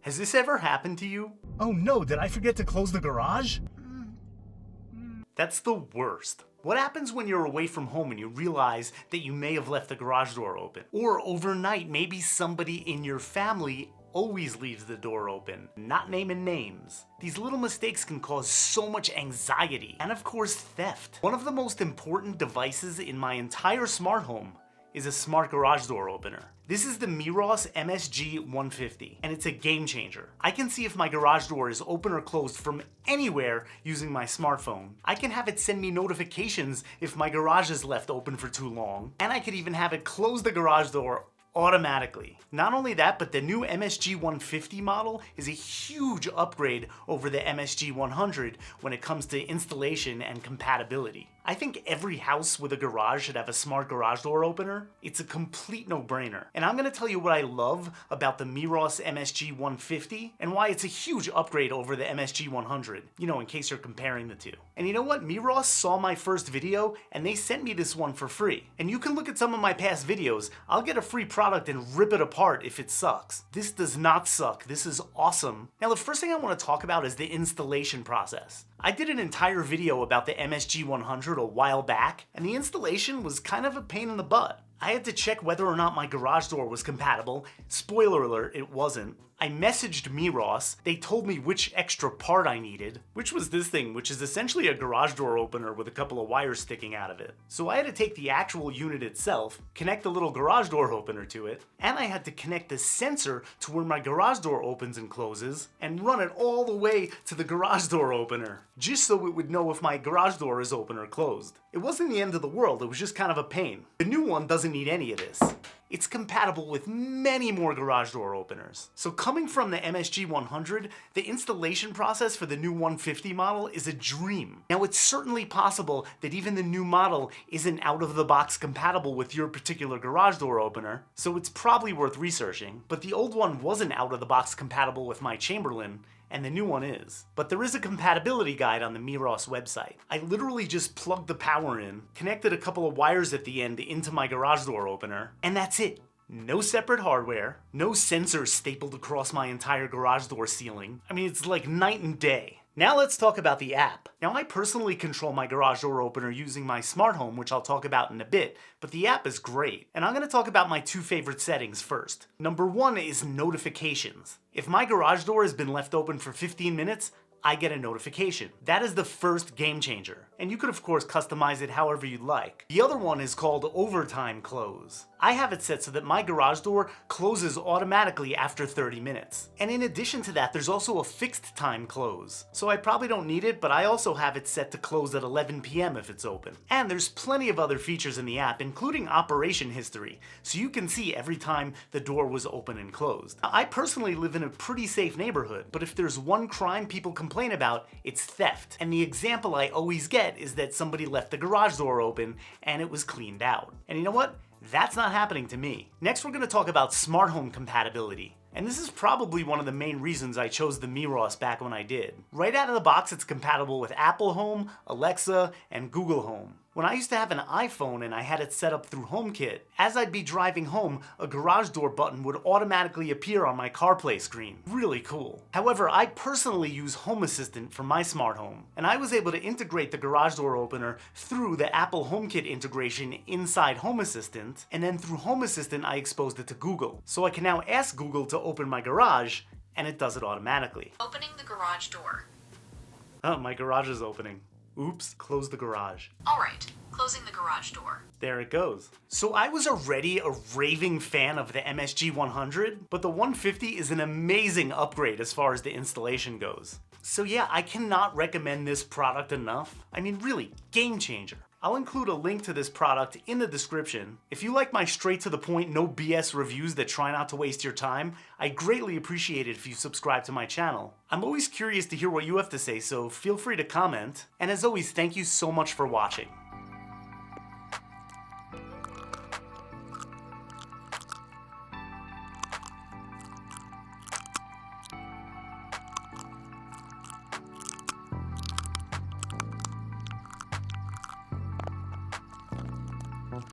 Has this ever happened to you? Oh no, did I forget to close the garage? That's the worst. What happens when you're away from home and you realize that you may have left the garage door open? Or overnight, maybe somebody in your family always leaves the door open, not naming names. These little mistakes can cause so much anxiety and of course theft. One of the most important devices in my entire smart home is a smart garage door opener. This is the Meross MSG150, and it's a game changer. I can see if my garage door is open or closed from anywhere using my smartphone. I can have it send me notifications if my garage is left open for too long, and I could even have it close the garage door automatically. Not only that, but the new MSG150 model is a huge upgrade over the MSG100 when it comes to installation and compatibility. I think every house with a garage should have a smart garage door opener. It's a complete no-brainer. And I'm gonna tell you what I love about the Meross MSG150 and why it's a huge upgrade over the MSG100, you know, in case you're comparing the two. And you know what? Meross saw my first video and they sent me this one for free. And you can look at some of my past videos. I'll get a free product and rip it apart if it sucks. This does not suck. This is awesome. Now, the first thing I want to talk about is the installation process. I did an entire video about the MSG100 a while back, and the installation was kind of a pain in the butt. I had to check whether or not my garage door was compatible. Spoiler alert, it wasn't. I messaged Meross, they told me which extra part I needed, which was this thing, which is essentially a garage door opener with a couple of wires sticking out of it. So I had to take the actual unit itself, connect the little garage door opener to it, and I had to connect the sensor to where my garage door opens and closes, and run it all the way to the garage door opener, just so it would know if my garage door is open or closed. It wasn't the end of the world, it was just kind of a pain. The new one doesn't need any of this. It's compatible with many more garage door openers. So coming from the MSG100, the installation process for the new 150 model is a dream. Now, it's certainly possible that even the new model isn't out of the box compatible with your particular garage door opener, so it's probably worth researching, but the old one wasn't out of the box compatible with my Chamberlain, and the new one is. But there is a compatibility guide on the Meross website. I literally just plugged the power in, connected a couple of wires at the end into my garage door opener, and that's it. No separate hardware, no sensors stapled across my entire garage door ceiling. I mean, it's like night and day. Now let's talk about the app. Now, I personally control my garage door opener using my smart home, which I'll talk about in a bit, but the app is great. And I'm gonna talk about my two favorite settings first. Number one is notifications. If my garage door has been left open for 15 minutes, I get a notification. That is the first game changer. And you could of course customize it however you'd like. The other one is called overtime close. I have it set so that my garage door closes automatically after 30 minutes. And in addition to that, there's also a fixed time close. So I probably don't need it, but I also have it set to close at 11 p.m. if it's open. And there's plenty of other features in the app, including operation history, so you can see every time the door was open and closed. Now, I personally live in a pretty safe neighborhood, but if there's one crime people complain about, it's theft. And the example I always get is that somebody left the garage door open and it was cleaned out. And you know what? That's not happening to me. Next, we're going to talk about smart home compatibility. And this is probably one of the main reasons I chose the Meross back when I did. Right out of the box, it's compatible with Apple Home, Alexa, and Google Home. When I used to have an iPhone and I had it set up through HomeKit, as I'd be driving home, a garage door button would automatically appear on my CarPlay screen. Really cool. However, I personally use Home Assistant for my smart home, and I was able to integrate the garage door opener through the Apple HomeKit integration inside Home Assistant, and then through Home Assistant I exposed it to Google. So I can now ask Google to open my garage, and it does it automatically. Opening the garage door. Oh, my garage is opening. Oops, close the garage. Alright, closing the garage door. There it goes. So I was already a raving fan of the MSG100, but the 150 is an amazing upgrade as far as the installation goes. So yeah, I cannot recommend this product enough. I mean, really, game changer. I'll include a link to this product in the description. If you like my straight to the point, no BS reviews that try not to waste your time, I greatly appreciate it if you subscribe to my channel. I'm always curious to hear what you have to say, so feel free to comment. And as always, thank you so much for watching.